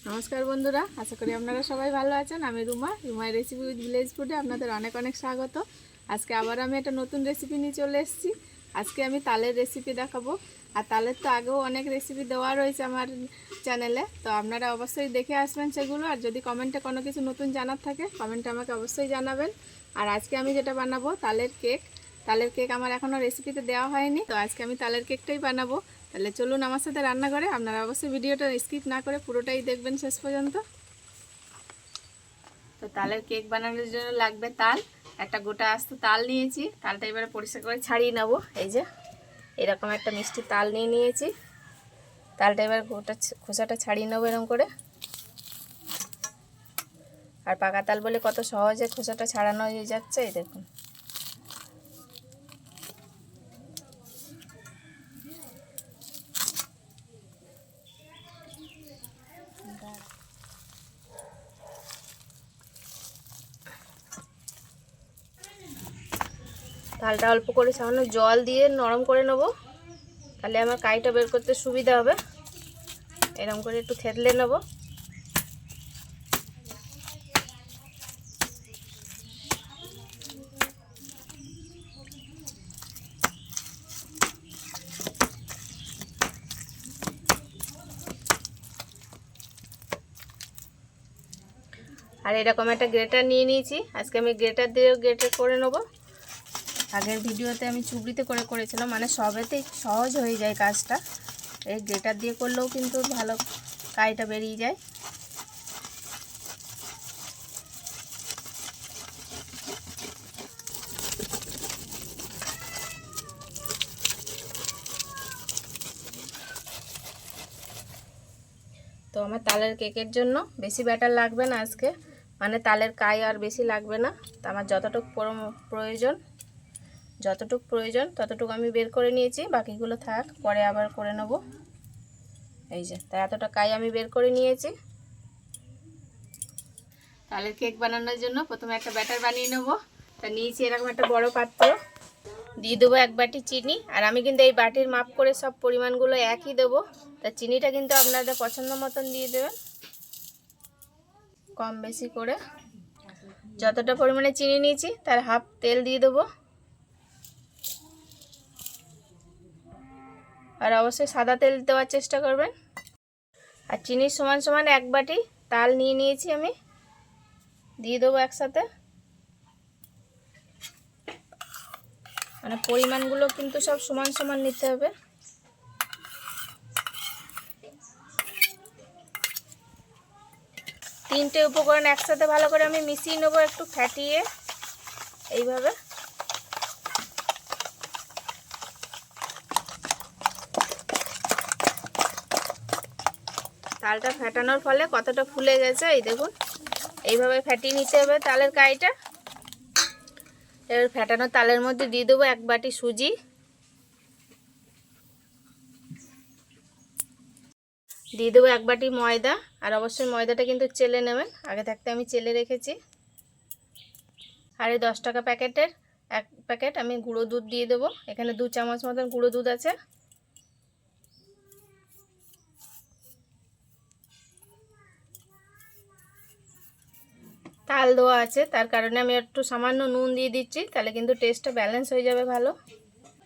নমস্কার বন্ধুরা, আশা করি আপনারা সবাই ভালো আছেন। আমি রুমার রেসিপি উইথ ভিলেজ ফুডে আপনাদের অনেক অনেক স্বাগত। আজকে আবার আমি একটা নতুন রেসিপি নিয়ে চলে এসেছি। আজকে আমি তালের রেসিপি দেখাবো। আর তালের তো আগেও অনেক রেসিপি দেওয়া রয়েছে আমার চ্যানেলে, তো আপনারা অবশ্যই দেখে আসবেন সেগুলো। আর যদি কমেন্টে কোনো কিছু নতুন জানার থাকে কমেন্টে আমাকে অবশ্যই জানাবেন। আর আজকে আমি যেটা বানাবো তালের কেক আমার এখনও রেসিপিতে দেওয়া হয়নি, তো আজকে আমি তালের কেকটাই বানাবো। তাহলে চলুন আমার সাথে রান্নাঘরে। আপনারা অবশ্যই ভিডিওটা স্কিপ না করে পুরোটাই দেখবেন শেষ পর্যন্ত। তো তালের কেক বানানোর জন্য লাগবে তাল। একটা গোটা আস্ত তাল নিয়েছি, তালটা এবারে পরিষ্কার করে ছাড়িয়ে নেবো। এই যে এরকম একটা মিষ্টি তাল নিয়ে নিয়েছি, তালটা এবার গোটা খোসাটা ছাড়িয়ে নেবো এরকম করে। আর পাকা তাল বলে কত সহজে খোসাটা ছাড়ানো হয়ে যাচ্ছে, এই দেখুন। তালটা অল্প করে সামান্য জল দিয়ে নরম করে নেব, তাহলে আমার কাইটা বের করতে সুবিধা হবে। এরকম করে একটু থেতলে নেব। আর এরকম একটা গ্রেটার নিয়ে নিয়েছি, আজকে আমি গ্রেটার দিয়েও গ্রেটার করে নেব। আগের ভিডিওতে আমি চুবড়িতে করেছিলাম, মানে সবেতেই সহজ হয়ে যায় কাজটা। এই গ্রেটার দিয়ে করলেও কিন্তু ভালো কাইটা বেরিয়ে যায়। তো আমার তালের কেকের জন্য বেশি ব্যাটার লাগবে না আজকে, মানে তালের কাই আর বেশি লাগবে না। তো আমার যতটুকু প্রয়োজন ততটুকু আমি বের করে নিয়েছি, বাকিগুলো থাক পরে আবার করে নেব। এই যে তাই এতটা কাই আমি বের করে নিয়েছি। তালের কেক বানানোর জন্য প্রথমে একটা ব্যাটার বানিয়ে নেব। তা নিয়েছি এরকম একটা বড় পাত্র, দিয়ে দেবো 1 বাটি চিনি। আর আমি কিন্তু এই বাটির মাপ করে সব পরিমাণগুলো একই দেবো। তা চিনিটা কিন্তু আপনাদের পছন্দ মতন দিয়ে দেবেন, কম বেশি করে। যতটা পরিমাণে চিনি নিয়েছি তার হাফ তেল দিয়ে দেবো। আর অবশ্যই সাদা তেল দেওয়ার চেষ্টা করবেন। আর চিনির সমান সমান 1 বাটি তাল নিয়ে নিয়েছি আমি, দিয়ে দেবো একসাথে। মানে পরিমাণগুলো কিন্তু সব সমান সমান নিতে হবে। তিনটে উপকরণ একসাথে ভালো করে আমি মিশিয়ে নেবো, একটু ফ্যাটিয়ে এইভাবে। তালটা ফ্যাটানোর ফলে কতটা ফুলে গেছে এই দেখুন। এইভাবে ফ্যাটিয়ে নিতে হবে তালের কাইটা। এবার ফ্যাটানো তালের মধ্যে দিয়ে দেবো 1 বাটি সুজি, দিয়ে দেবো 1 বাটি ময়দা। আর অবশ্যই ময়দাটা কিন্তু চেলে নেবেন, আগে থাকতে আমি চেলে রেখেছি। আর এই 10 টাকা প্যাকেটের 1 প্যাকেট আমি গুঁড়ো দুধ দিয়ে দেবো। এখানে 2 চামচ মতন গুঁড়ো দুধ আছে। তাল দেওয়া আছে তার কারণে আমি একটু সামান্য নুন দিয়ে দিচ্ছি, তাহলে কিন্তু টেস্টটা ব্যালেন্স হয়ে যাবে ভালো।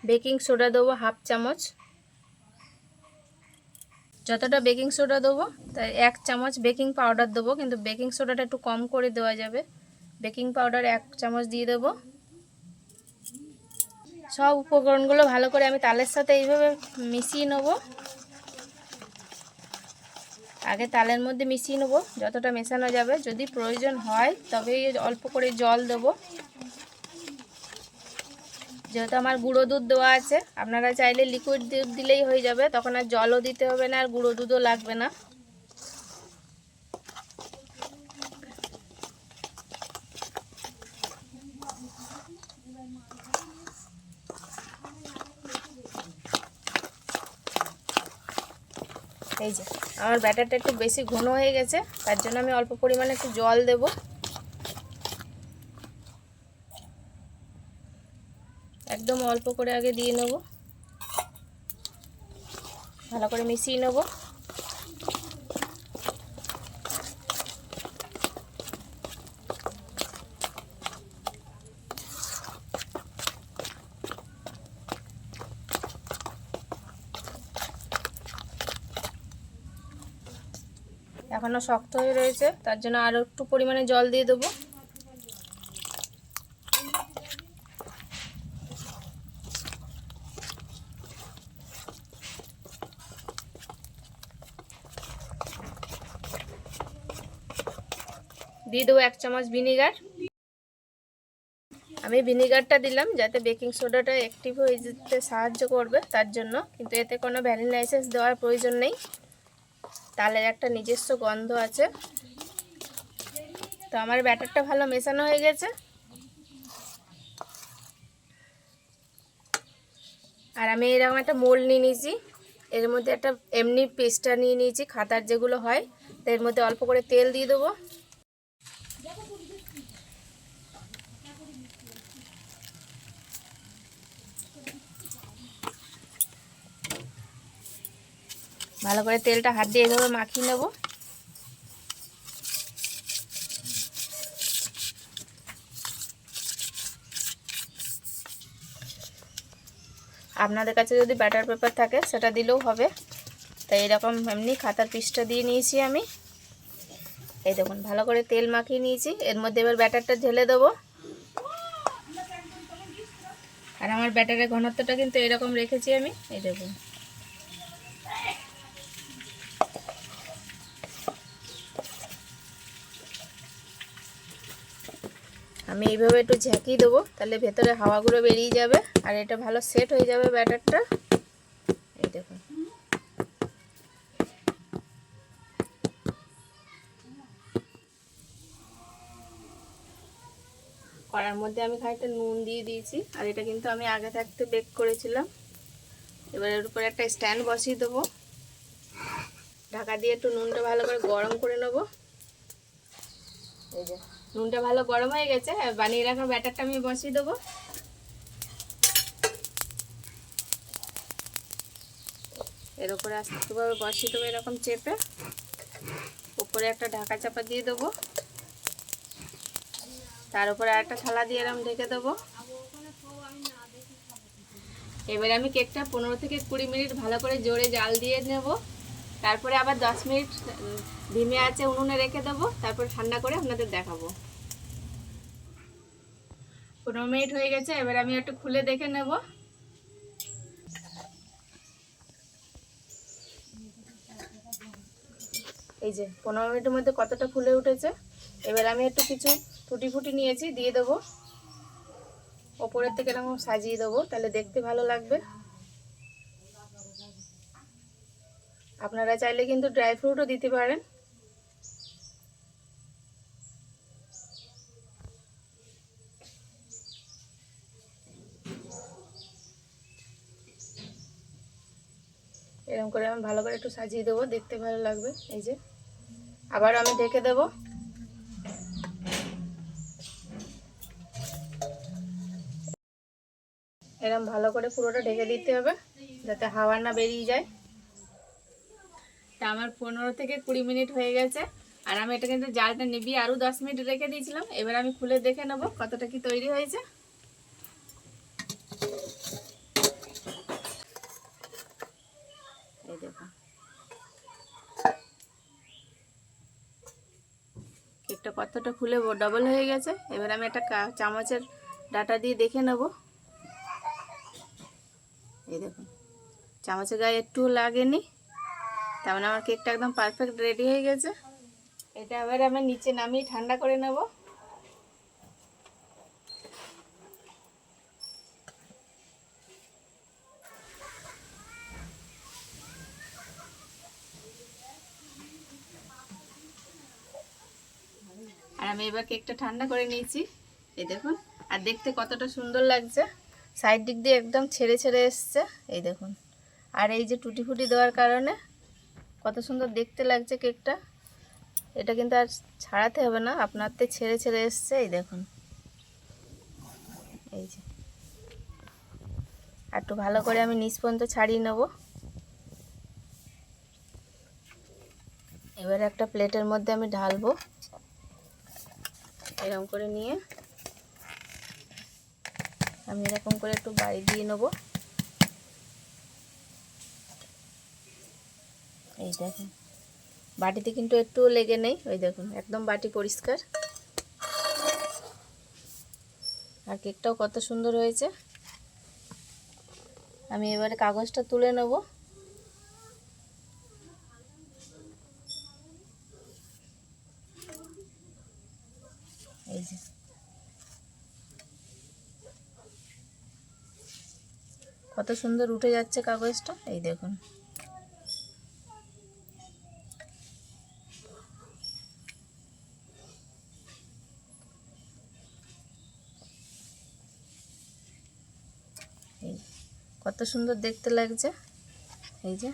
বেকিং সোডা দেবো 1/2 চামচ। যতটা বেকিং সোডা দেবো তাই 1 চামচ বেকিং পাউডার দেবো, কিন্তু বেকিং সোডাটা একটু কম করে দেওয়া যাবে। বেকিং পাউডার 1 চামচ দিয়ে দেবো। সব উপকরণগুলো ভালো করে আমি তালের সাথে এইভাবে মিশিয়ে নেব। আগে তালের মধ্যে মিশিয়ে নেব যতটা মেশানো যাবে, যদি প্রয়োজন হয় তবেই অল্প করে জল দেবো। যেহেতু আমার গুঁড়ো দুধ দেওয়া আছে, আপনারা চাইলে লিকুইড দুধ দিলেই হয়ে যাবে, তখন আর জলও দিতে হবে না আর গুঁড়ো দুধও লাগবে না। এই যে আমার ব্যাটারটা একটু বেশি ঘন হয়ে গেছে, তার জন্য আমি অল্প পরিমাণে একটু জল দেব। একদম অল্প করে আগে দিয়ে নেব, ভালো করে মিশিয়ে নেব। এখনও শক্ত হয়ে রয়েছে, তার জন্য আরও একটু পরিমাণে জল দিয়ে দেবো। দিয়ে দেবো 1 চামচ ভিনিগার। আমি ভিনিগারটা দিলাম যাতে বেকিং সোডাটা অ্যাক্টিভ হয়ে যেতে সাহায্য করবে তার জন্য, কিন্তু এতে কোনো ভ্যানিলা এসেন্স দেওয়ার প্রয়োজন নেই। তালের একটা নিজস্ব গন্ধ আছে। তো আমার ব্যাটারটা ভালো মেশানো হয়ে গেছে। আর আমি এরকম একটা মোল্ড নিয়ে নিয়েছি, এর মধ্যে একটা এমনি পেস্টটা নিয়ে নিয়েছি খাতার যেগুলো হয়, তো এর মধ্যে অল্প করে তেল দিয়ে দেবো। ভালো করে তেলটা হাত দিয়ে এভাবে মাখিয়ে নেব। আপনাদের কাছে যদি বাটার পেপার থাকে সেটা দিলেও হবে। তাই এরকম এমনি খাতার পিসটা দিয়ে নিয়েছি আমি। এই দেখুন ভালো করে তেল মাখিয়ে নিয়েছি। এর মধ্যে এবার ব্যাটারটা ঢেলে দেবো। আর আমার ব্যাটারের ঘনত্বটা কিন্তু এরকম রেখেছি আমি, এই দেখুন। আমি এইভাবে একটু ঝাঁকিয়ে দেবো, তাহলে ভেতরে হাওয়াগুলো বেরিয়ে যাবে আর এটা ভালো সেট হয়ে যাবে ব্যাটারটা। এই দেখুন কড়ার মধ্যে আমি খানিকটা নুন দিয়ে দিয়েছি, আর এটা কিন্তু আমি আগে থাকতে বেক করেছিলাম। এবার এর উপরে একটা স্ট্যান্ড বসিয়ে দেবো। ঢাকা দিয়ে একটু নুনটা ভালো করে গরম করে নেব। এই যে নুনটা ভালো গরম হয়ে গেছে, বানিয়ে রাখা ব্যাটারটা আমি বসিয়ে দেবো। এর উপরে আস্তেভাবে বসিয়ে দেবো এরকম চেপে। উপরে একটা ঢাকা চাপা দিয়ে দেবো, তার উপরে আরেকটা থালা দিয়ে এরকম ঢেকে দেবো। এবারে আমি কেকটা 15 থেকে 20 মিনিট ভালো করে জোরে জাল দিয়ে নেব। তারপরে আবার 10 মিনিট ধিমে আঁচে উনুনে রেখে দেবো, তারপর ঠান্ডা করে আপনাদের দেখাবো। 15 মিনিট হয়ে গেছে, এবার আমি একটু খুলে দেখে নেব। এই যে 15 মিনিটের মধ্যে কতটা ফুলে উঠেছে। এবার আমি একটু কিছু টুটি ফুটি নিয়েছি, দিয়ে দেবো। ওপরের থেকে এরকম সাজিয়ে দেবো, তাহলে দেখতে ভালো লাগবে। আপনারা চাইলে কিন্তু ড্রাই ফ্রুটও দিতে পারেন। এরকম করে আমি ভালো করে একটু সাজিয়ে দেবো, দেখতে ভালো লাগবে। এই যে আবার আমি ঢেকে দেবো। এরকম ভালো করে পুরোটা ঢেকে দিতে হবে যাতে হাওয়া না বেরিয়ে যায়। তা আমার 15 থেকে 20 মিনিট হয়ে গেছে, আর আমি এটা কিন্তু জালটা নিভিয়ে আরও 10 মিনিট রেখে দিয়েছিলাম। এবার আমি খুলে দেখে নেব কতটা কি তৈরি হয়েছে। এই দেখুন কেকটা কতটা ফুলে ডবল হয়ে গেছে। এবার আমি একটা চামচের ডাটা দিয়ে দেখে নেব। এই দেখুন চামচের গায়ে একটুও লাগেনি, তার মানে আমার কেকটা একদম পারফেক্ট রেডি হয়ে গেছে। এটা এবার আমি নিচে নামিয়ে ঠান্ডা করে নেব। আর আমি এবার কেকটা ঠান্ডা করে নিয়েছি। এই দেখুন, আর দেখতে কতটা সুন্দর লাগছে। সাইড দিক দিয়ে একদম ছেড়ে ছেড়ে এসছে, এই দেখুন। আর এই যে টুটি ফুটি দেওয়ার কারণে কত সুন্দর দেখতে লাগছে কেকটা। এটা কিন্তু আর ছাড়াতে হবে না, আপনারতে ছেড়ে ছেড়ে এসছে। এই দেখুন, এই যে আর একটু ভালো করে আমি নিচ পর্যন্ত ছাড়িয়ে নেব। এবার একটা প্লেটের মধ্যে আমি ঢালবো, এরকম করে নিয়ে আমি এরকম করে একটু বাড়ি দিয়ে নেব। এই দেখুন বাটিতে কিন্তু একটুও লেগে নেই, ওই দেখুন একদম বাটি পরিষ্কার। আর কেকটাও কত সুন্দর হয়েছে। আমি এবারে কাগজটা তুলে নেব। এই যে কত সুন্দর উঠে যাচ্ছে কাগজটা, এই দেখুন। এই কত সুন্দর দেখতে লাগছে, এই যে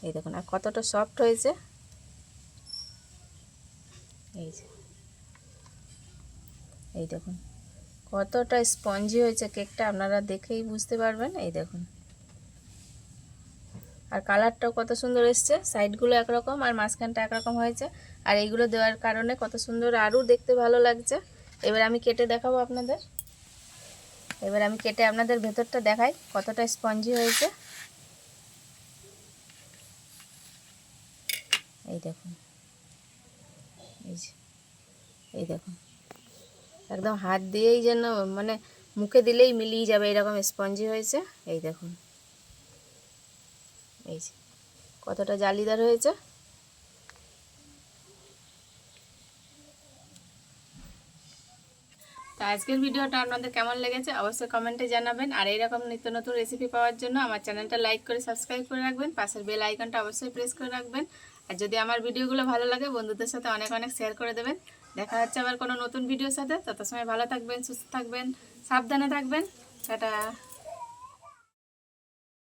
এই দেখুন। আর কতটা সফট হয়েছে, এই যে এই দেখুন কতটা স্পঞ্জি হয়েছে কেকটা, আপনারা দেখেই বুঝতে পারবেন। এই দেখুন, আর কালারটাও কত সুন্দর এসছে। সাইডগুলো একরকম আর মাঝখানটা একরকম হয়েছে। আর এইগুলো দেওয়ার কারণে কত সুন্দর আরও দেখতে ভালো লাগছে। এবার আমি কেটে দেখাবো আপনাদের। এবার আমি কেটে আপনাদের ভেতরটা দেখাই কতটা স্পঞ্জি হয়েছে। এই দেখুন, এই যে এই দেখুন একদম হাত দিয়েই যেন মানে মুখে দিলেই মিলিয়ে যাবে এরকম স্পঞ্জি হয়েছে। এই দেখুন, এই যে কতটা জালিদার হয়েছে। তো আজকের ভিডিওটা আপনাদের কেমন লেগেছে অবশ্যই কমেন্টে জানাবেন। আর এইরকম নিত্য নতুন রেসিপি পাওয়ার জন্য আমার চ্যানেলটা লাইক করে সাবস্ক্রাইব করে রাখবেন, পাশের বেল আইকনটা অবশ্যই প্রেস করে রাখবেন। আর যদি আমার ভিডিওগুলো ভালো লাগে বন্ধুদের সাথে অনেক অনেক শেয়ার করে দেবেন। দেখা হচ্ছে আবার কোনো নতুন ভিডিওর সাথে। তত সময় ভালো থাকবেন, সুস্থ থাকবেন, সাবধানে থাকবেন। টাটা।